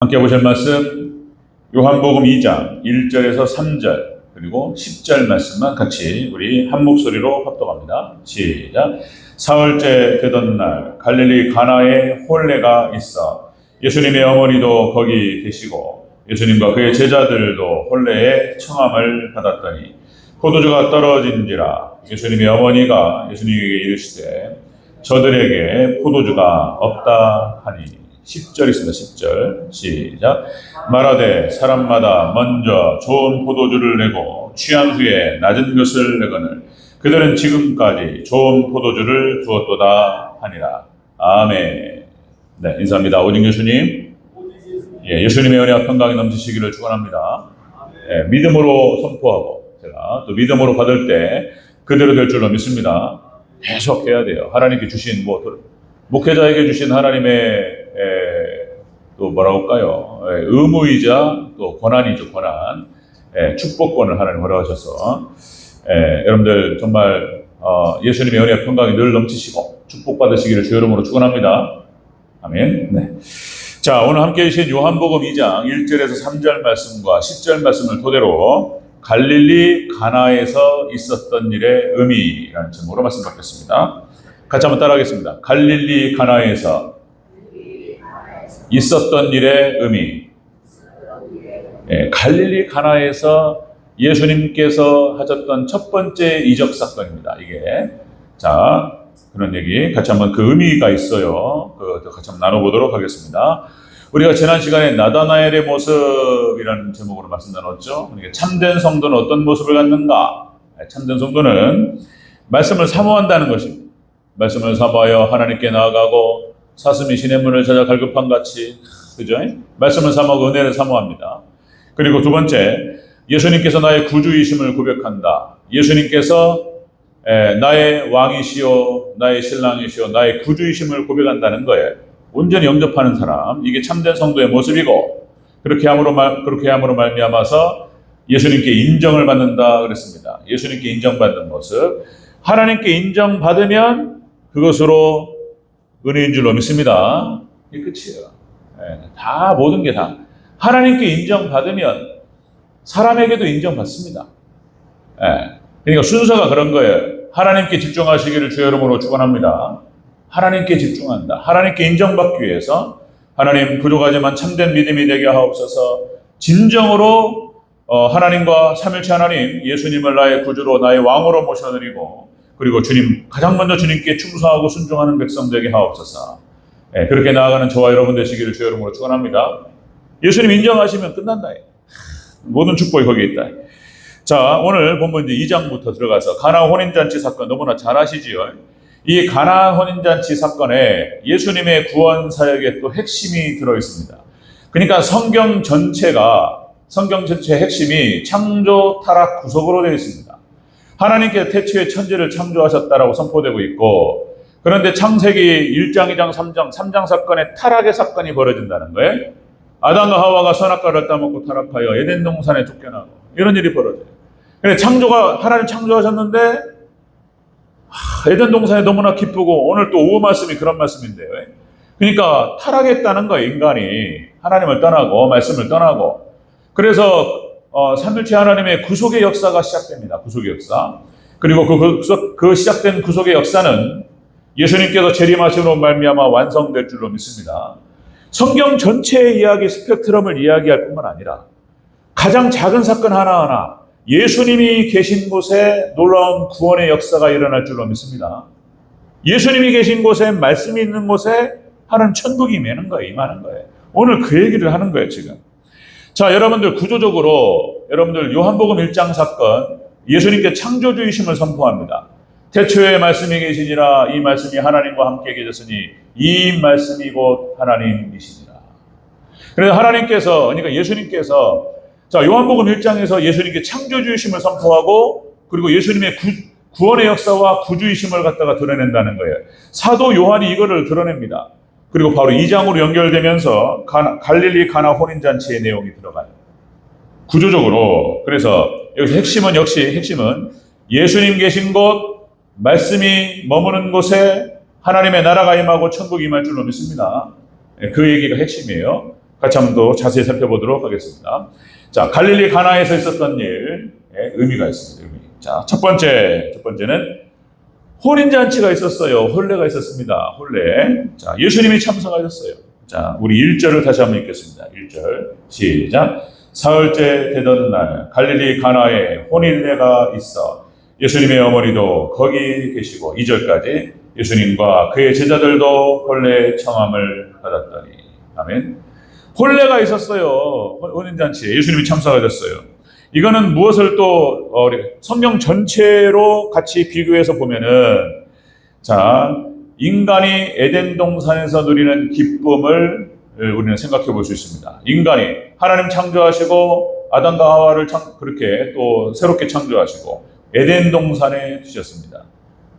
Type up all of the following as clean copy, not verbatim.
함께 보실 말씀 요한복음 2장 1절에서 3절 그리고 10절 말씀만 같이 우리 한 목소리로 합독합니다. 시작. 사흘째 되던 날 갈릴리 가나에 혼례가 있어 예수님의 어머니도 거기 계시고 예수님과 그의 제자들도 혼례의 청함을 받았더니 포도주가 떨어진지라 예수님의 어머니가 예수님에게 이르시되 저들에게 포도주가 없다 하니 10절 있습니다. 10절 시작. 말하되 사람마다 먼저 좋은 포도주를 내고 취한 후에 낮은 것을 내거늘 그들은 지금까지 좋은 포도주를 두었도다 하니라. 아멘. 네, 인사합니다. 오진 교수님. 예, 예수님의 은혜와 평강이 넘치시기를 축원합니다. 예, 믿음으로 선포하고 제가 또 믿음으로 받을 때 그대로 될 줄로 믿습니다. 계속 해야 돼요. 하나님께 주신 목회자에게 주신 하나님의 또 뭐라고 할까요? 의무이자 또 권한이죠. 권한. 축복권을 하나님 허락하셔서 여러분들 정말 예수님의 은혜와 평강이 늘 넘치시고 축복받으시기를 주의 이름으로 축원합니다. 아멘. 네. 자, 오늘 함께 해주신 요한복음 2장 1절에서 3절 말씀과 10절 말씀을 토대로 갈릴리 가나에서 있었던 일의 의미라는 제목으로 말씀 받겠습니다. 같이 한번 따라하겠습니다. 갈릴리 가나에서 있었던 일의 의미. 갈릴리 가나에서 예수님께서 하셨던 첫 번째 이적 사건입니다. 이게 자 그런 얘기 같이 한번 그 의미가 있어요. 그것도 같이 한번 나눠보도록 하겠습니다. 우리가 지난 시간에 나다나엘의 모습이라는 제목으로 말씀 나눴죠. 그러니까 참된 성도는 어떤 모습을 갖는가? 참된 성도는 말씀을 사모한다는 것입니다. 말씀을 사모하여 하나님께 나아가고 사슴이 시냇물을 찾아 갈급한 같이, 그죠? 말씀을 사모하고 은혜를 사모합니다. 그리고 두 번째, 예수님께서 나의 구주이심을 고백한다. 예수님께서 나의 왕이시오, 나의 신랑이시오, 나의 구주이심을 고백한다는 거예요. 온전히 영접하는 사람, 이게 참된 성도의 모습이고, 그렇게 함으로 말미암아서 예수님께 인정을 받는다 그랬습니다. 예수님께 인정받는 모습, 하나님께 인정받으면 그것으로 은혜인 줄로 믿습니다. 이게 끝이에요. 다 모든 게 다 하나님께 인정받으면 사람에게도 인정받습니다. 그러니까 순서가 그런 거예요. 하나님께 집중하시기를 주의 이름으로 축원합니다. 하나님께 집중한다. 하나님께 인정받기 위해서 하나님 부족하지만 참된 믿음이 되게 하옵소서. 진정으로 하나님과 삼일체 하나님 예수님을 나의 구주로 나의 왕으로 모셔드리고 그리고 주님 가장 먼저 주님께 충성하고 순종하는 백성 되게 하옵소서. 그렇게 나아가는 저와 여러분 되시기를 주의 이름으로 축원합니다. 예수님 인정하시면 끝난다. 모든 축복이 거기에 있다. 자, 오늘 본문 이제 2장부터 들어가서 가나 혼인잔치 사건 너무나 잘 아시지요. 이 가나 혼인잔치 사건에 예수님의 구원 사역의 또 핵심이 들어 있습니다. 그러니까 성경 전체의 핵심이 창조, 타락, 구속으로 되어 있습니다. 하나님께서 태초에 천지를 창조하셨다라고 선포되고 있고, 그런데 창세기 1장, 2장, 3장 사건에 타락의 사건이 벌어진다는 거예요. 아담과 하와가 선악과를 따먹고 타락하여 에덴 동산에 쫓겨나고 이런 일이 벌어져요. 그런데 하나님 창조하셨는데 에덴 동산이 너무나 기쁘고 오늘 또 오후 말씀이 그런 말씀인데요. 그러니까 타락했다는 거예요. 인간이 하나님을 떠나고 말씀을 떠나고. 그래서 삼일체 하나님의 구속의 역사가 시작됩니다. 구속의 역사. 그리고 그 시작된 구속의 역사는 예수님께서 재림하심으로 말미암아 완성될 줄로 믿습니다. 성경 전체의 이야기 스펙트럼을 이야기할 뿐만 아니라 가장 작은 사건 하나하나 예수님이 계신 곳에 놀라운 구원의 역사가 일어날 줄로 믿습니다. 예수님이 계신 곳에 말씀이 있는 곳에 하나님 천국이 임하는 거예요. 오늘 그 얘기를 하는 거예요, 지금. 자, 여러분들 구조적으로 여러분들 요한복음 1장 사건 예수님께 창조주이심을 선포합니다. 태초에 말씀이 계시니라 이 말씀이 하나님과 함께 계셨으니 이 말씀이 곧 하나님이시니라. 그래서 그러니까 예수님께서 자, 요한복음 1장에서 예수님께 창조주이심을 선포하고 그리고 예수님의 구원의 역사와 구주이심을 갖다가 드러낸다는 거예요. 사도 요한이 이거를 드러냅니다. 그리고 바로 2장으로 연결되면서 갈릴리 가나 혼인잔치의 내용이 들어가요. 구조적으로. 그래서 여기서 핵심은 예수님 계신 곳, 말씀이 머무는 곳에 하나님의 나라가 임하고 천국이 임할 줄로 믿습니다. 그 얘기가 핵심이에요. 같이 한번 더 자세히 살펴보도록 하겠습니다. 자, 갈릴리 가나에서 있었던 일의 의미가 있습니다. 의미. 자, 첫 번째는 혼인잔치가 있었어요. 혼례가 있었습니다. 혼례. 자, 예수님이 참석하셨어요. 자, 우리 1절을 다시 한번 읽겠습니다. 1절 시작. 사흘째 되던 날 갈릴리 가나에 혼인례가 있어 예수님의 어머니도 거기 계시고 2절까지 예수님과 그의 제자들도 혼례 청함을 받았더니 아멘. 혼례가 있었어요. 혼인잔치에 예수님이 참석하셨어요. 이거는 무엇을 또 성경 전체로 같이 비교해서 보면은 자, 인간이 에덴 동산에서 누리는 기쁨을 우리는 생각해 볼 수 있습니다. 인간이 하나님 창조하시고 아담과 하와를 그렇게 또 새롭게 창조하시고 에덴 동산에 두셨습니다.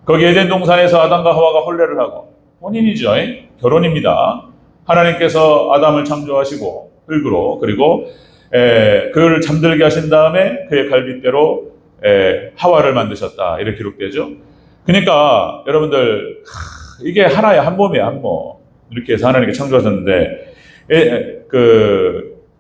거기 에덴 동산에서 아담과 하와가 혼례를 하고 혼인이죠. 결혼입니다. 하나님께서 아담을 창조하시고 흙으로 그리고 그를 잠들게 하신 다음에 그의 갈빗대로 하와를 만드셨다. 이렇게 기록되죠. 그러니까 여러분들 이게 하나의 한 몸이에요. 한 몸. 이렇게 해서 하나님께 창조하셨는데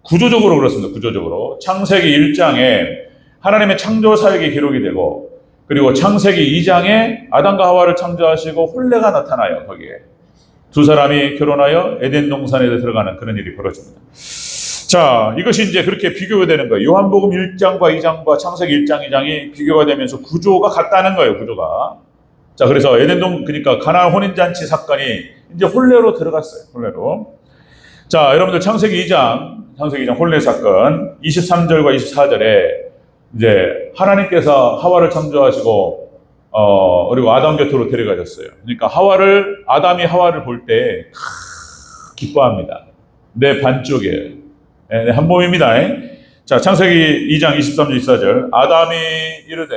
구조적으로 그렇습니다. 구조적으로 창세기 1장에 하나님의 창조 사역이 기록이 되고 그리고 창세기 2장에 아담과 하와를 창조하시고 혼례가 나타나요. 거기에 두 사람이 결혼하여 에덴 동산에 들어가는 그런 일이 벌어집니다. 자, 이것이 이제 그렇게 비교가 되는 거예요. 요한복음 1장과 2장과 창세기 1장, 2장이 비교가 되면서 구조가 같다는 거예요. 구조가. 자, 그래서 그러니까 가나안 혼인잔치 사건이 이제 혼례로 들어갔어요. 혼례로. 자, 여러분들 창세기 2장 혼례 사건 23절과 24절에 이제 하나님께서 하와를 창조하시고 그리고 아담 곁으로 데려가셨어요. 그러니까 아담이 하와를 볼 때 기뻐합니다. 내 반쪽에 한 몸입니다. 자, 창세기 2장 23절 24절 아담이 이르되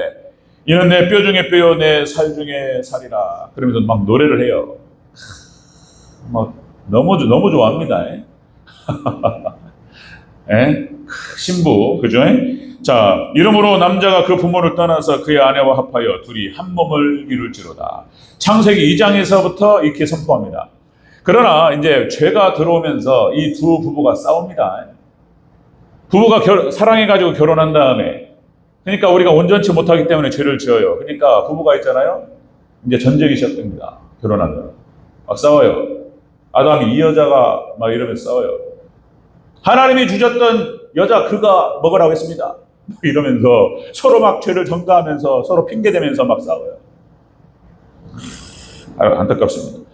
이는 내 뼈 중에 뼈요 내 살 중에 살이라 그러면서 막 노래를 해요. 막 너무 좋아합니다. 신부 그죠? 자, 이러므로 남자가 그 부모를 떠나서 그의 아내와 합하여 둘이 한 몸을 이룰지로다. 창세기 2장에서부터 이렇게 선포합니다. 그러나 이제 죄가 들어오면서 이 두 부부가 싸웁니다. 부부가 사랑해가지고 결혼한 다음에 그러니까 우리가 온전치 못하기 때문에 죄를 지어요. 그러니까 부부가 있잖아요. 이제 전쟁이 시작됩니다. 결혼하면 막 싸워요. 아담이 이 여자가 막 이러면서 싸워요. 하나님이 주셨던 여자 그가 먹으라고 했습니다. 이러면서 서로 막 죄를 전가하면서 서로 핑계대면서 막 싸워요. 안타깝습니다.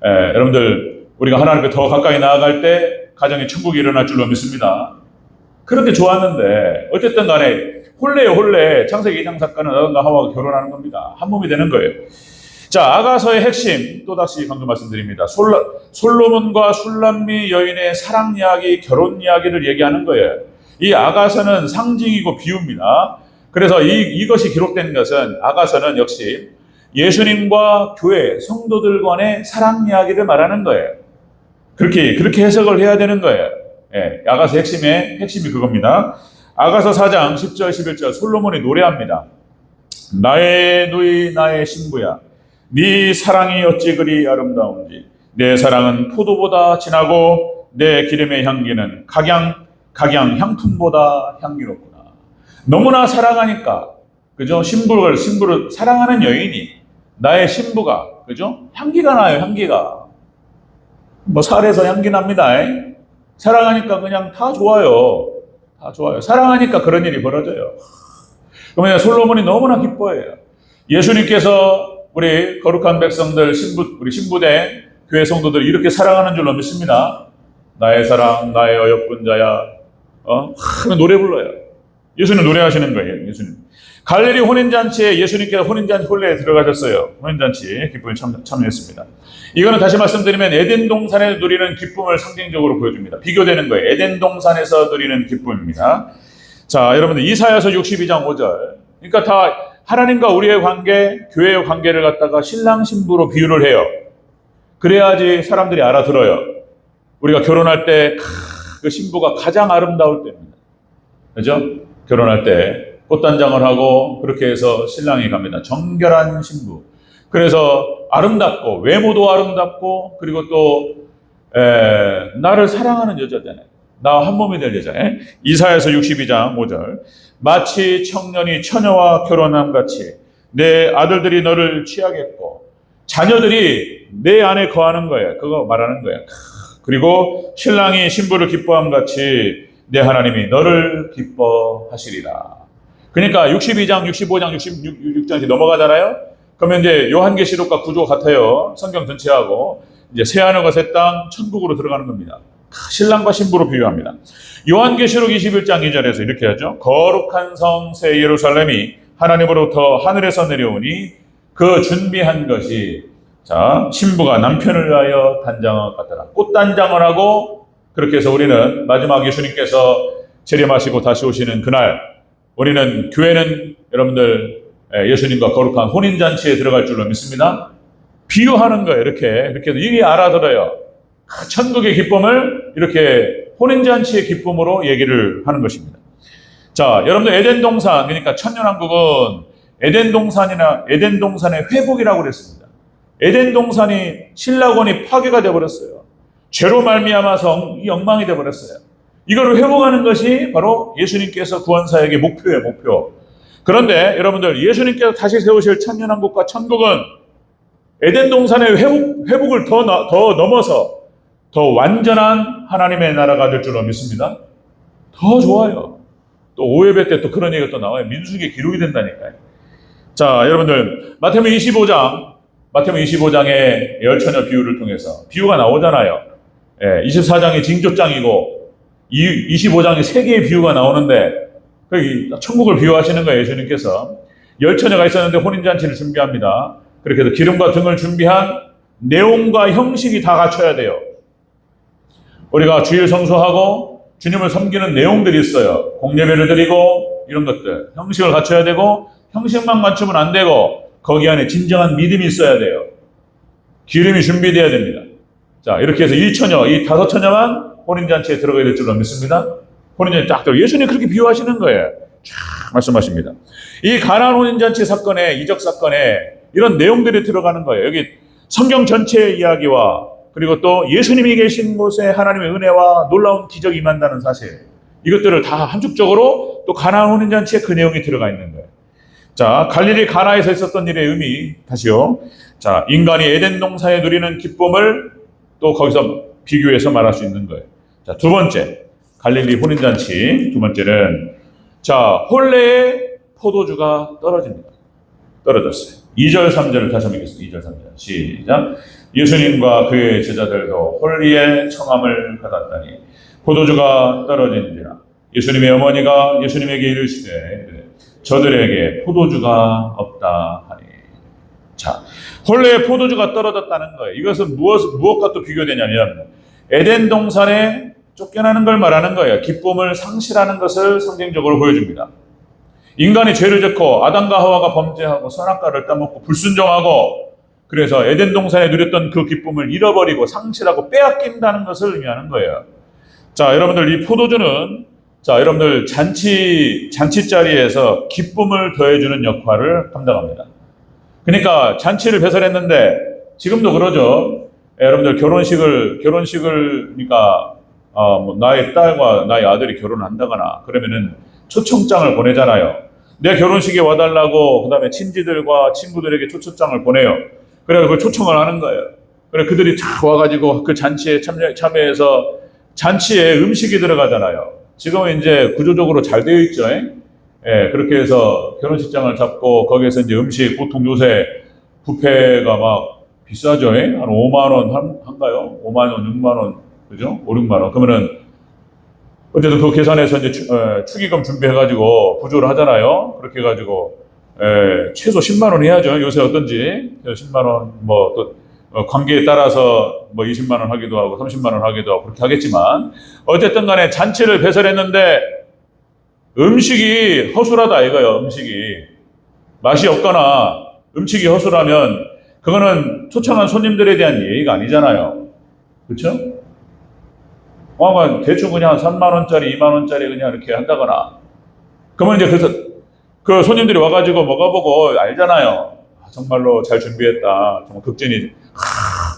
여러분들 우리가 하나님께 더 가까이 나아갈 때 가정에 천국이 일어날 줄로 믿습니다. 그렇게 좋았는데 어쨌든 간에 혼례예요. 혼례. 창세기 2장 사건은 아담과 하와가 결혼하는 겁니다. 한 몸이 되는 거예요. 자, 아가서의 핵심 또다시 방금 말씀드립니다. 솔로몬과 술람미 여인의 사랑 이야기, 결혼 이야기를 얘기하는 거예요. 이 아가서는 상징이고 비유입니다. 그래서 이것이 기록된 것은 아가서는 역시 예수님과 교회, 성도들 간의 사랑 이야기를 말하는 거예요. 그렇게 해석을 해야 되는 거예요. 아가서 핵심이 그겁니다. 아가서 4장 10절 11절 솔로몬이 노래합니다. 나의 누이 나의 신부야 네 사랑이 어찌 그리 아름다운지 내 사랑은 포도보다 진하고 내 기름의 향기는 각양 향품보다 향기롭구나. 너무나 사랑하니까 그죠? 신부를 사랑하는 여인이 나의 신부가 그죠? 향기가 나요. 향기가 뭐 살에서 향기 납니다. 사랑하니까 그냥 다 좋아요. 다 좋아요. 사랑하니까 그런 일이 벌어져요. 그러면 솔로몬이 너무나 기뻐해요. 예수님께서 우리 거룩한 백성들, 우리 신부된 교회 성도들을 이렇게 사랑하는 줄로 믿습니다. 나의 사랑, 나의 어여쁜 자야. 노래 불러요. 예수님 노래하시는 거예요. 예수님. 갈릴리 혼인잔치에 예수님께서 혼인잔치 혼례에 들어가셨어요. 혼인잔치 기쁨에 참여했습니다. 이거는 다시 말씀드리면 에덴 동산에서 누리는 기쁨을 상징적으로 보여줍니다. 비교되는 거예요. 에덴 동산에서 누리는 기쁨입니다. 자, 여러분들 이사야서 62장 5절. 그러니까 다 하나님과 우리의 관계, 교회의 관계를 갖다가 신랑 신부로 비유를 해요. 그래야지 사람들이 알아들어요. 우리가 결혼할 때 그 신부가 가장 아름다울 때입니다. 그죠? 결혼할 때 꽃단장을 하고 그렇게 해서 신랑이 갑니다. 정결한 신부. 그래서 아름답고 외모도 아름답고 그리고 또 나를 사랑하는 여자잖아요. 나와 한 몸이 될 여자. 이사야서 62장 5절. 마치 청년이 처녀와 결혼함 같이 내 아들들이 너를 취하겠고 자녀들이 내 안에 거하는 거예요. 그거 말하는 거예요. 그리고 신랑이 신부를 기뻐함 같이 내 하나님이 너를 기뻐하시리라. 그러니까 62장, 65장, 66장씩 넘어가잖아요. 그러면 이제 요한계시록과 구조가 같아요. 성경 전체하고 이제 새하늘과 새 땅 천국으로 들어가는 겁니다. 신랑과 신부로 비유합니다. 요한계시록 21장 2절에서 이렇게 하죠. 거룩한 성 새 예루살렘이 하나님으로부터 하늘에서 내려오니 그 준비한 것이 자 신부가 남편을 위하여 단장을 갖더라. 꽃단장을 하고 그렇게 해서 우리는 마지막 예수님께서 재림하시고 다시 오시는 그날 우리는 교회는 여러분들 예수님과 거룩한 혼인잔치에 들어갈 줄로 믿습니다. 비유하는 거예요. 이렇게 이게 알아들어요. 천국의 기쁨을 이렇게 혼인잔치의 기쁨으로 얘기를 하는 것입니다. 자, 여러분들 에덴 동산 그러니까 천년왕국은 에덴 동산의 회복이라고 그랬습니다. 에덴 동산이 신라권이 파괴가 되어버렸어요. 죄로 말미암아서 이 엉망이 되어버렸어요. 이거를 회복하는 것이 바로 예수님께서 구원사역의 목표예요. 목표. 그런데 여러분들 예수님께서 다시 세우실 천년왕국과 천국은 에덴 동산의 회복을 더 넘어서 더 완전한 하나님의 나라가 될 줄로 믿습니다. 더 좋아요. 또 오예배 때 또 그런 얘기가 또 나와요. 민수기에 기록이 된다니까요. 자, 여러분들 마태복음 25장의 열처녀 비유를 통해서 비유가 나오잖아요. 24장이 징조장이고 25장에 세 개의 비유가 나오는데 천국을 비유하시는 거예요. 예수님께서 열처녀가 있었는데 혼인잔치를 준비합니다. 그렇게 해서 기름과 등을 준비한 내용과 형식이 다 갖춰야 돼요. 우리가 주일 성수하고 주님을 섬기는 내용들이 있어요. 공예배를 드리고 이런 것들 형식을 갖춰야 되고 형식만 갖추면 안 되고 거기 안에 진정한 믿음이 있어야 돼요. 기름이 준비되어야 됩니다. 자, 이렇게 해서 이 다섯 처녀만 혼인잔치에 들어가야 될 줄로 믿습니다. 혼인잔치 딱 들어. 예수님이 그렇게 비유하시는 거예요. 쫙 말씀하십니다. 이 가나안 혼인잔치 사건에 이적 사건에 이런 내용들이 들어가는 거예요. 여기 성경 전체의 이야기와 그리고 또 예수님이 계신 곳에 하나님의 은혜와 놀라운 기적이 임한다는 사실 이것들을 다 함축적으로 또 가나안 혼인잔치에 그 내용이 들어가 있는 거예요. 자, 갈릴리 가나에서 있었던 일의 의미 다시요. 자, 인간이 에덴 동산에 누리는 기쁨을 또 거기서 비교해서 말할 수 있는 거예요. 자, 두 번째 갈릴리 혼인잔치 두 번째는 자 혼례의 포도주가 떨어집니다. 떨어졌어요. 2절 3절을 다시 한번 읽겠습니다. 2절 3절 시작. 예수님과 그의 제자들도 혼리의 청함을 받았다니 포도주가 떨어진지라. 예수님의 어머니가 예수님에게 이르시되 저들에게 포도주가 없다 하니. 자, 혼례의 포도주가 떨어졌다는 거예요. 이것은 무엇과 또 비교되냐면 에덴 동산에 쫓겨나는 걸 말하는 거예요. 기쁨을 상실하는 것을 상징적으로 보여줍니다. 인간이 죄를 짓고 아담과 하와가 범죄하고 선악과를 따먹고 불순종하고 그래서 에덴 동산에 누렸던 그 기쁨을 잃어버리고 상실하고 빼앗긴다는 것을 의미하는 거예요. 자, 여러분들 이 포도주는 자, 여러분들 잔치자리에서 기쁨을 더해주는 역할을 감당합니다. 그러니까 잔치를 배설했는데 지금도 그러죠. 여러분들 결혼식을 그러니까 뭐 나의 딸과 나의 아들이 결혼한다거나 그러면은 초청장을 보내잖아요. 내 결혼식에 와달라고 그다음에 친지들과 친구들에게 초청장을 보내요. 그래서 그 초청을 하는 거예요. 그래 그들이 다 와가지고 그 잔치에 참여해서 잔치에 음식이 들어가잖아요. 지금은 이제 구조적으로 잘 되어 있죠. 그렇게 해서 결혼식장을 잡고 거기에서 이제 음식 보통 요새 뷔페가 막 비싸죠. 한 5만 원 한가요? 5만 원, 6만 원, 그죠? 5, 6만 원. 그러면은 어쨌든 그 계산해서 이제 축의금 준비해가지고 부조를 하잖아요. 그렇게 해가지고 최소 10만 원 해야죠. 요새 어떤지 10만 원 뭐 또 관계에 따라서 뭐 20만 원 하기도 하고 30만 원 하기도 하고 그렇게 하겠지만 어쨌든 간에 잔치를 배설했는데 음식이 허술하다 이거예요. 음식이 맛이 없거나 음식이 허술하면 그거는 초청한 손님들에 대한 예의가 아니잖아요. 그렇죠? 대충 그냥 3만 원짜리, 2만 원짜리 그냥 이렇게 한다거나 그러면 이제 그래서 그 손님들이 와가지고 먹어보고 알잖아요. 정말로 잘 준비했다. 정말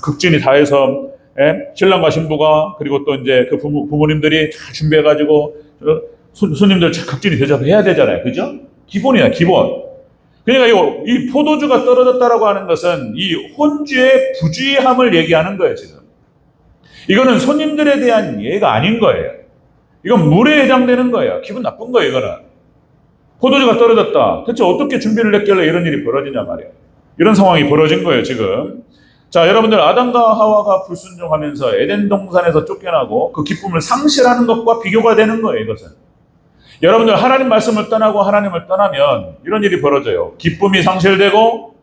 극진이 다해서 예? 신랑과 신부가 그리고 또 이제 그 부모님들이 다 준비해가지고 손님들 각진히 대접해야 되잖아요. 그죠? 기본이야, 기본. 그러니까 이 포도주가 떨어졌다라고 하는 것은 이 혼주의 부주의함을 얘기하는 거예요, 지금. 이거는 손님들에 대한 예가 아닌 거예요. 이건 물에 해당되는 거예요. 기분 나쁜 거예요, 이거는. 포도주가 떨어졌다. 대체 어떻게 준비를 했길래 이런 일이 벌어지냐 말이에요. 이런 상황이 벌어진 거예요, 지금. 자, 여러분들, 아담과 하와가 불순종하면서 에덴 동산에서 쫓겨나고 그 기쁨을 상실하는 것과 비교가 되는 거예요, 이것은. 여러분들, 하나님 말씀을 떠나고 하나님을 떠나면 이런 일이 벌어져요. 기쁨이 상실되고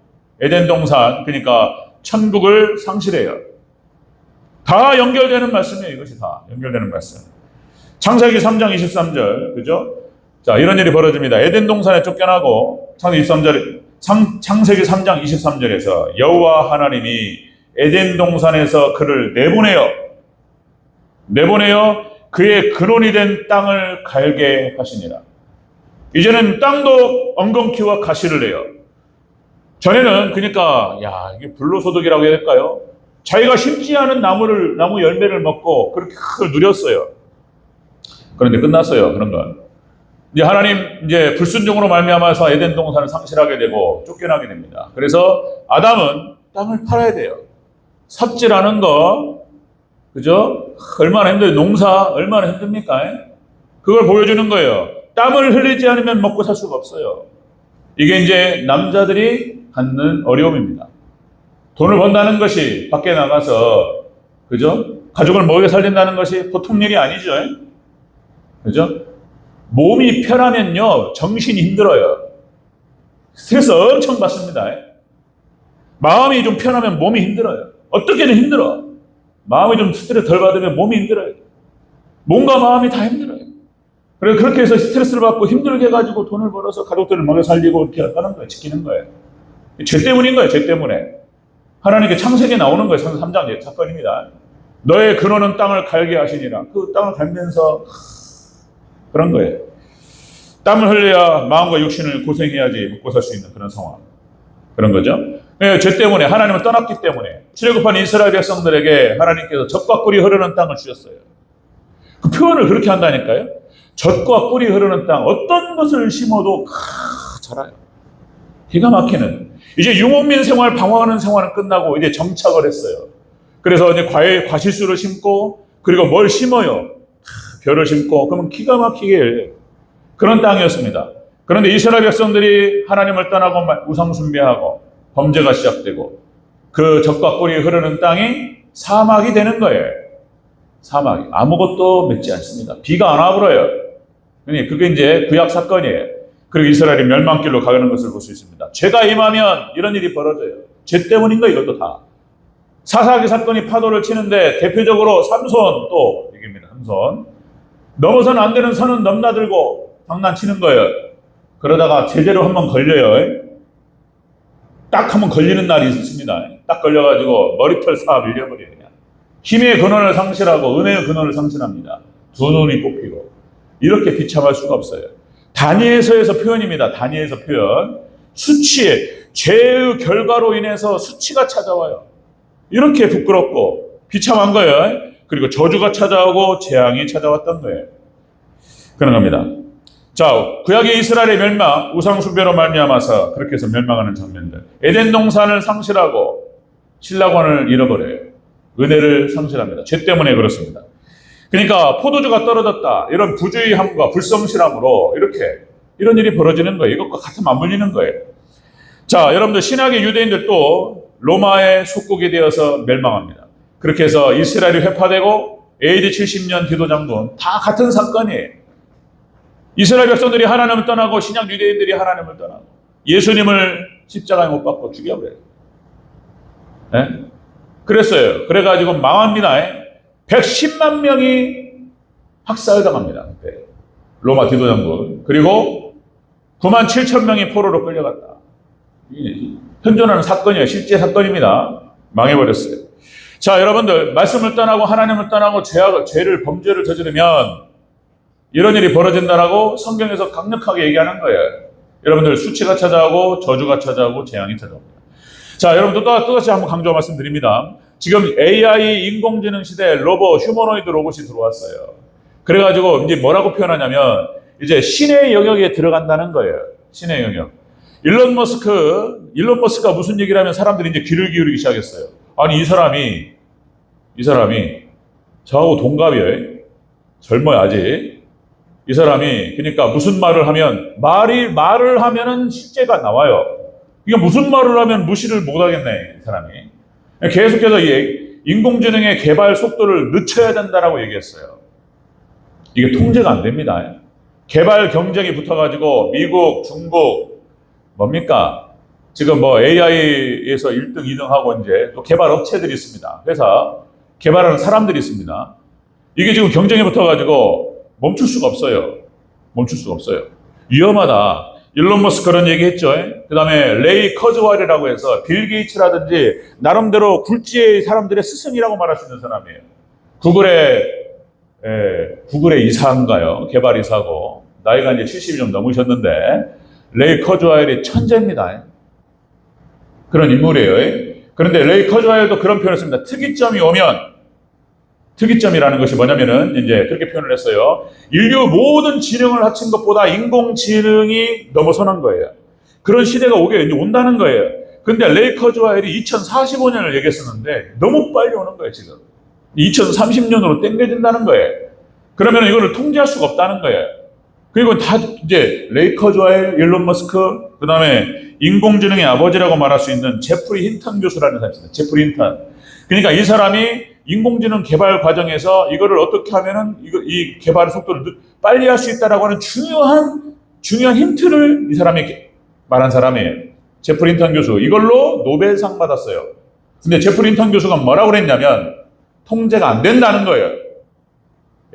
에덴 동산, 그러니까 천국을 상실해요. 다 연결되는 말씀이에요, 이것이 다. 연결되는 말씀. 창세기 3장 23절, 그죠? 자, 이런 일이 벌어집니다. 에덴 동산에 쫓겨나고, 창세기 3장 23절에서 여호와 하나님이 에덴 동산에서 그를 내보내어 그의 근원이 된 땅을 갈게 하시니라. 이제는 땅도 엉겅퀴와 가시를 내요. 전에는 그러니까 이게 불로소득이라고 해야 될까요? 자기가 심지 않은 나무 열매를 먹고 그렇게 그걸 누렸어요. 그런데 끝났어요, 그런 건. 이제 하나님 이제 불순종으로 말미암아서 에덴 동산을 상실하게 되고 쫓겨나게 됩니다. 그래서 아담은 땅을 팔아야 돼요. 삽질하는 거, 그죠? 얼마나 힘들어요. 농사 얼마나 힘듭니까? 그걸 보여주는 거예요. 땀을 흘리지 않으면 먹고 살 수가 없어요. 이게 이제 남자들이 갖는 어려움입니다. 돈을 번다는 것이 밖에 나가서, 그죠? 가족을 먹여 살린다는 것이 보통 일이 아니죠. 그죠? 몸이 편하면요, 정신이 힘들어요. 스트레스 엄청 받습니다. 마음이 좀 편하면 몸이 힘들어요. 어떻게든 힘들어. 마음이 좀 스트레스 덜 받으면 몸이 힘들어요. 몸과 마음이 다 힘들어요. 그래서 그렇게 해서 스트레스를 받고 힘들게 해가지고 돈을 벌어서 가족들을 먹여 살리고 이렇게 하는 거예요. 지키는 거예요. 죄 때문인 거예요. 죄 때문에. 하나님께 창세기에 나오는 거예요. 3장 사건입니다. 너의 근원은 땅을 갈게 하시니라. 그 땅을 갈면서 그런 거예요. 땀을 흘려야 마음과 육신을 고생해야지 먹고 살 수 있는 그런 상황. 그런 거죠. 네, 죄 때문에, 하나님을 떠났기 때문에 출애굽한 이스라엘 백성들에게 하나님께서 젖과 꿀이 흐르는 땅을 주셨어요. 그 표현을 그렇게 한다니까요. 젖과 꿀이 흐르는 땅, 어떤 것을 심어도 자라요. 기가 막히는. 이제 유목민 생활, 방황하는 생활은 끝나고 이제 정착을 했어요. 그래서 이제 과실수를 심고, 그리고 뭘 심어요? 벼를 심고, 그러면 기가 막히게 열려요. 그런 땅이었습니다. 그런데 이스라엘 백성들이 하나님을 떠나고 우상 숭배하고 범죄가 시작되고 그 젖과 꿀이 흐르는 땅이 사막이 되는 거예요. 사막이. 아무것도 맺지 않습니다. 비가 안 와버려요. 그게 이제 구약 사건이에요. 그리고 이스라엘이 멸망길로 가는 것을 볼 수 있습니다. 죄가 임하면 이런 일이 벌어져요. 죄 때문인 거 이것도 다. 사사기 사건이 파도를 치는데 대표적으로 삼손 또 얘기입니다. 삼손. 넘어서는 안 되는 선은 넘나들고 장난치는 거예요. 그러다가 제대로 한번 걸려요. 딱 한번 걸리는 날이 있습니다. 딱 걸려가지고 머리털 싹 밀려버려요. 그냥. 힘의 근원을 상실하고 은혜의 근원을 상실합니다. 두 눈이 뽑히고. 이렇게 비참할 수가 없어요. 다니엘서에서 표현입니다. 다니엘서 표현. 수치에, 죄의 결과로 인해서 수치가 찾아와요. 이렇게 부끄럽고 비참한 거예요. 그리고 저주가 찾아오고 재앙이 찾아왔던 거예요. 그런 겁니다. 자, 구약의 이스라엘의 멸망, 우상 숭배로 말미암아서 그렇게 해서 멸망하는 장면들. 에덴 동산을 상실하고 신라관을 잃어버려요. 은혜를 상실합니다. 죄 때문에 그렇습니다. 그러니까 포도주가 떨어졌다. 이런 부주의함과 불성실함으로 이런 일이 벌어지는 거예요. 이것과 같이 맞물리는 거예요. 자, 여러분들 신약의 유대인들도 로마의 속국이 되어서 멸망합니다. 그렇게 해서 이스라엘이 회파되고 AD 70년 디도 장군 다 같은 사건이에요. 이스라엘 백성들이 하나님을 떠나고 신약 유대인들이 하나님을 떠나고 예수님을 십자가에 못 박고 죽여버려요. 네? 그랬어요. 그래가지고 망합니다. 110만 명이 학살당합니다. 로마 디도 장군. 그리고 9만 7천 명이 포로로 끌려갔다. 현존하는 사건이에요. 실제 사건입니다. 망해버렸어요. 자, 여러분들 말씀을 떠나고 하나님을 떠나고 범죄를 저지르면 이런 일이 벌어진다라고 성경에서 강력하게 얘기하는 거예요. 여러분들 수치가 찾아오고 저주가 찾아오고 재앙이 찾아옵니다. 자, 여러분들 또다시 한번 강조 말씀드립니다. 지금 AI 인공지능 시대에 로봇, 휴머노이드 로봇이 들어왔어요. 그래가지고 이제 뭐라고 표현하냐면 이제 신의 영역에 들어간다는 거예요. 신의 영역. 일론 머스크가 무슨 얘기를 하면 사람들이 이제 귀를 기울이기 시작했어요. 아니, 이 사람이 저하고 동갑이에요. 젊어요, 아직. 이 사람이, 그러니까 무슨 말을 하면, 말을 하면은 실제가 나와요. 이게 무슨 말을 하면 무시를 못 하겠네, 이 사람이. 계속해서 이 인공지능의 개발 속도를 늦춰야 된다라고 얘기했어요. 이게 통제가 안 됩니다. 개발 경쟁이 붙어가지고 미국, 중국, 뭡니까? 지금 뭐 AI에서 1등, 2등 하고 이제 또 개발 업체들이 있습니다. 회사, 개발하는 사람들이 있습니다. 이게 지금 경쟁에 붙어가지고 멈출 수가 없어요. 멈출 수가 없어요. 위험하다. 일론 머스크 그런 얘기 했죠. 그 다음에 레이 커즈와일이라고 해서 빌 게이츠라든지 나름대로 굴지의 사람들의 스승이라고 말할 수 있는 사람이에요. 구글의 이사인가요? 개발 이사고. 나이가 이제 70이 좀 넘으셨는데, 레이 커즈와일이 천재입니다. 그런 인물이에요. 그런데 레이 커즈와일도 그런 표현을 했습니다. 특이점이라는 것이 뭐냐면은, 이제 그렇게 표현을 했어요. 인류 모든 지능을 합친 것보다 인공지능이 넘어서는 거예요. 그런 시대가 이제 온다는 거예요. 근데 레이 커즈와일이 2045년을 얘기했었는데, 너무 빨리 오는 거예요, 지금. 2030년으로 땡겨진다는 거예요. 그러면 이거를 통제할 수가 없다는 거예요. 그리고 다 이제 레이 커즈와일, 일론 머스크, 그 다음에 인공지능의 아버지라고 말할 수 있는 제프리 힌턴 교수라는 사람이 있습니다. 제프리 힌턴. 그러니까 이 사람이 인공지능 개발 과정에서 이거를 어떻게 하면은 이 개발 속도를 빨리 할 수 있다라고 하는 중요한 힌트를 이 사람이 말한 사람이에요. 제프리 힌턴 교수. 이걸로 노벨상 받았어요. 근데 제프리 힌턴 교수가 뭐라고 그랬냐면 통제가 안 된다는 거예요.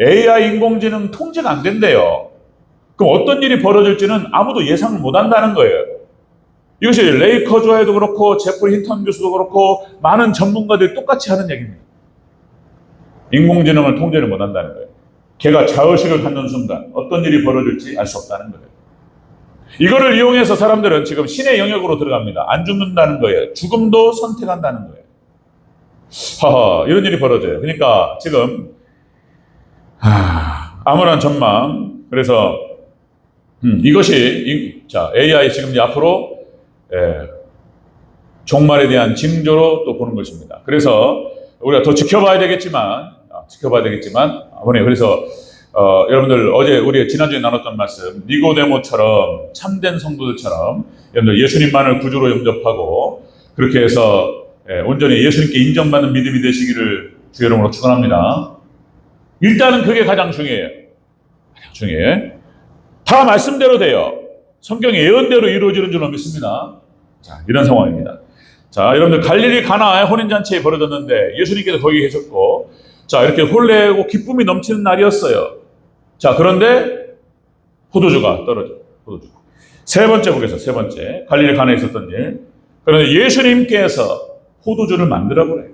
AI 인공지능 통제가 안 된대요. 그럼 어떤 일이 벌어질지는 아무도 예상을 못 한다는 거예요. 이것이 레이 커즈와일도 그렇고 제프리 힌턴 교수도 그렇고 많은 전문가들이 똑같이 하는 얘기입니다. 인공지능을 통제를 못 한다는 거예요. 걔가 자의식을 갖는 순간 어떤 일이 벌어질지 알 수 없다는 거예요. 이거를 이용해서 사람들은 지금 신의 영역으로 들어갑니다. 안 죽는다는 거예요. 죽음도 선택한다는 거예요. 이런 일이 벌어져요. 그러니까 지금 암울한 전망. 그래서 이것이 AI 지금 이제 앞으로 종말에 대한 징조로 또 보는 것입니다. 그래서 우리가 더 지켜봐야 되겠지만 아버님, 그래서 여러분들 어제 우리가 지난주에 나눴던 말씀, 니고데모처럼 참된 성도들처럼 여러분들 예수님만을 구주로 영접하고 그렇게 해서 온전히 예수님께 인정받는 믿음이 되시기를 주의 이름으로 축원합니다. 일단은 그게 가장 중요해요. 가장 중요해. 다 말씀대로 돼요. 성경의 예언대로 이루어지는 줄로 믿습니다. 자, 이런 상황입니다. 자, 여러분들 갈릴리 가나에 혼인잔치에 벌어졌는데 예수님께서 거기 계셨고, 자, 이렇게 혼례고 기쁨이 넘치는 날이었어요. 자, 그런데 포도주가 떨어져. 포도주. 세 번째 보겠습니다. 세 번째. 갈릴리 가나에 있었던 일. 그런데 예수님께서 포도주를 만들어 보래요.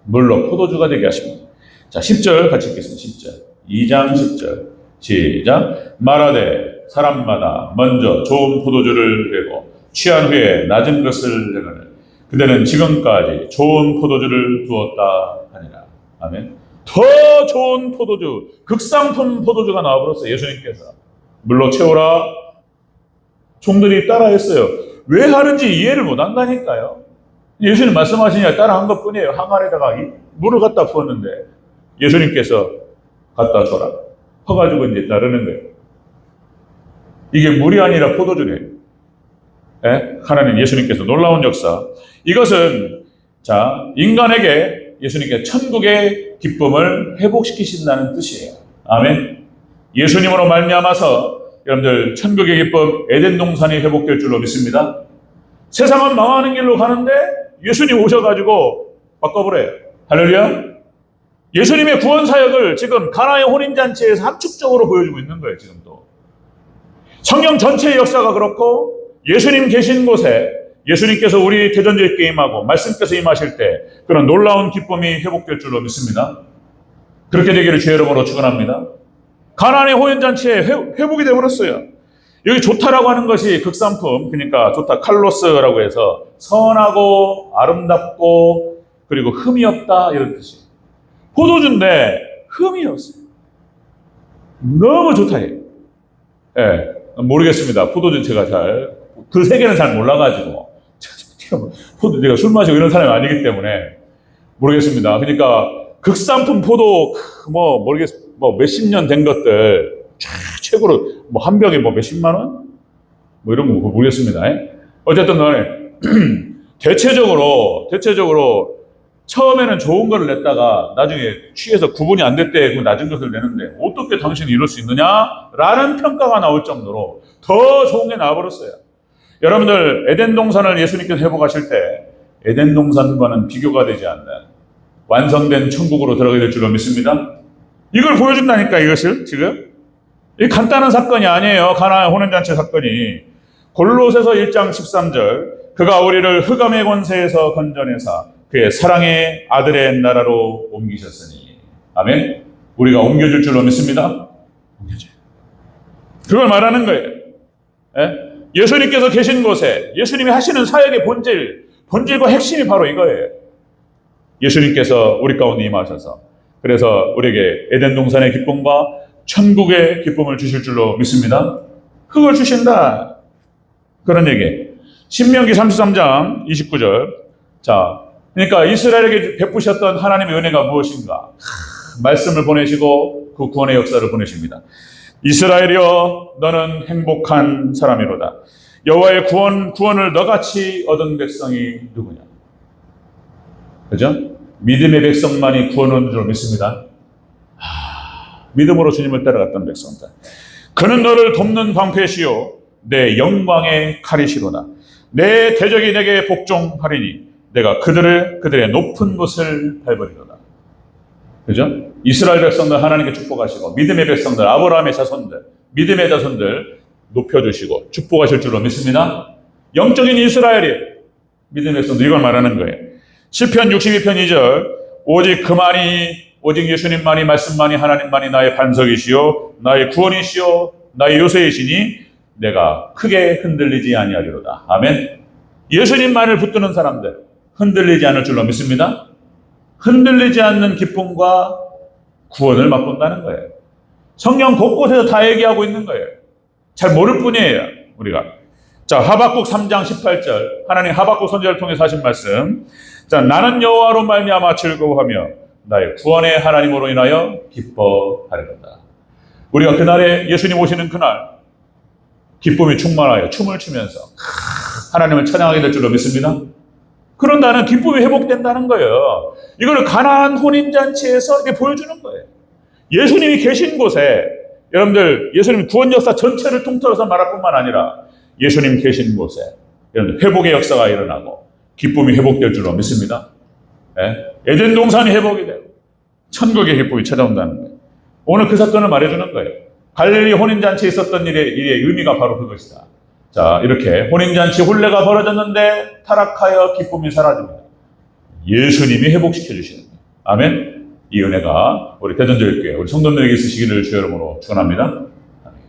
물로 포도주가 되게 하십니다. 자, 10절 같이 읽겠습니다. 10절. 2장 10절. 시작. 말하되 사람마다 먼저 좋은 포도주를 내고 취한 후에 낮은 것을 내거늘 그대는 지금까지 좋은 포도주를 두었다 하니라. 아멘. 더 좋은 포도주, 극상품 포도주가 나와버렸어요. 예수님께서. 물로 채우라. 종들이 따라했어요. 왜 하는지 이해를 못 한다니까요. 예수님 말씀하시니까 따라한 것 뿐이에요. 항아리에다가 물을 갖다 부었는데 예수님께서 갖다 줘라. 퍼가지고 이제 따르는 거예요. 이게 물이 아니라 포도주네요. 하나님 예수님께서 놀라운 역사. 이것은 인간에게 예수님께 천국의 기쁨을 회복시키신다는 뜻이에요. 아멘. 예수님으로 말미암아서 여러분들 천국의 기쁨 에덴 동산이 회복될 줄로 믿습니다. 세상은 망하는 길로 가는데 예수님 오셔가지고 바꿔버려요. 할렐루야. 예수님의 구원 사역을 지금 가나의 혼인잔치에서 함축적으로 보여주고 있는 거예요. 지금도. 성경 전체의 역사가 그렇고 예수님 계신 곳에 예수님께서 우리 대전제에 임하고 말씀께서 임하실 때 그런 놀라운 기쁨이 회복될 줄로 믿습니다. 그렇게 되기를 주의 이름으로 축원합니다. 가나안의 혼인잔치에 회복이 되어버렸어요. 여기 좋다라고 하는 것이 극상품, 그러니까 좋다 칼로스라고 해서 선하고 아름답고 그리고 흠이 없다 이런 뜻이에요. 포도주인데 흠이 없어요. 너무 좋다. 예, 모르겠습니다. 포도주 제가 그 세계는 잘 몰라가지고 제가 술 마시고 이런 사람이 아니기 때문에 모르겠습니다. 그러니까 극상품 포도 뭐 몇십 년 된 것들 최고로 뭐 한 병에 뭐 몇십만 원? 뭐 이런 거 모르겠습니다. 어쨌든 간에 대체적으로 처음에는 좋은 거를 냈다가 나중에 취해서 구분이 안 됐대 그 낮은 것을 내는데 어떻게 당신이 이럴 수 있느냐라는 평가가 나올 정도로 더 좋은 게 나와버렸어요. 여러분들 에덴 동산을 예수님께서 회복하실 때 에덴 동산과는 비교가 되지 않는 완성된 천국으로 들어가게 될 줄로 믿습니다. 이걸 보여준다니까 이것을 지금 이 간단한 사건이 아니에요. 가나안 혼인잔치 사건이 골로새서 1장 13절 그가 우리를 흑암의 권세에서 건져내사 그의 사랑의 아들의 나라로 옮기셨으니 아멘. 우리가 옮겨줄 줄로 믿습니다. 옮겨줘요. 그걸 말하는 거예요. 예수님께서 계신 곳에 예수님이 하시는 사역의 본질과 핵심이 바로 이거예요. 예수님께서 우리 가운데 임하셔서 그래서 우리에게 에덴 동산의 기쁨과 천국의 기쁨을 주실 줄로 믿습니다. 그걸 주신다. 그런 얘기. 신명기 33장 29절. 자, 그러니까 이스라엘에게 베푸셨던 하나님의 은혜가 무엇인가? 말씀을 보내시고 그 구원의 역사를 보내십니다. 이스라엘이여 너는 행복한 사람이로다. 여호와의 구원을 너같이 얻은 백성이 누구냐? 그죠? 믿음의 백성만이 구원 얻는 줄 믿습니다. 믿음으로 주님을 따라갔던 백성들. 그는 너를 돕는 방패시요 내 영광의 칼이시로다. 내 대적이 내게 복종하리니 내가 그들의 높은 곳을 밟으리로다. 그죠? 이스라엘 백성들 하나님께 축복하시고 믿음의 백성들 아브라함의 자손들 믿음의 자손들 높여주시고 축복하실 줄로 믿습니다. 영적인 이스라엘이 믿음의 백성들 이걸 말하는 거예요. 시편 62편 2절 오직 예수님만이 말씀만이 하나님만이 나의 반석이시요 나의 구원이시요 나의 요새이시니 내가 크게 흔들리지 아니하리로다. 아멘. 예수님만을 붙드는 사람들 흔들리지 않을 줄로 믿습니다. 흔들리지 않는 기쁨과 구원을 맛본다는 거예요. 성경 곳곳에서 다 얘기하고 있는 거예요. 잘 모를 뿐이에요, 우리가. 자, 하박국 3장 18절. 하나님 하박국 선지자를 통해서 하신 말씀. 자, 나는 여호와로 말미암아 즐거워하며 나의 구원의 하나님으로 인하여 기뻐하리로다. 우리가 그날에 예수님 오시는 그날 기쁨이 충만하여 춤을 추면서 하나님을 찬양하게 될 줄로 믿습니다. 그런다는 기쁨이 회복된다는 거예요. 이걸 가나안 혼인잔치에서 이렇게 보여주는 거예요. 예수님이 계신 곳에 여러분들 예수님 구원 역사 전체를 통틀어서 말할 뿐만 아니라 예수님 계신 곳에 여러분들 회복의 역사가 일어나고 기쁨이 회복될 줄로 믿습니다. 에덴 동산이 회복이 되고 천국의 기쁨이 찾아온다는 거예요. 오늘 그 사건을 말해주는 거예요. 갈릴리 혼인잔치에 있었던 일의 의미가 바로 그것이다. 자, 이렇게 혼인잔치 혼례가 벌어졌는데 타락하여 기쁨이 사라집니다. 예수님이 회복시켜 주시는 거예요. 아멘. 이 은혜가 우리 대전교회교회 우리 성도들에게 있으시기를 주의 이름으로 축원합니다.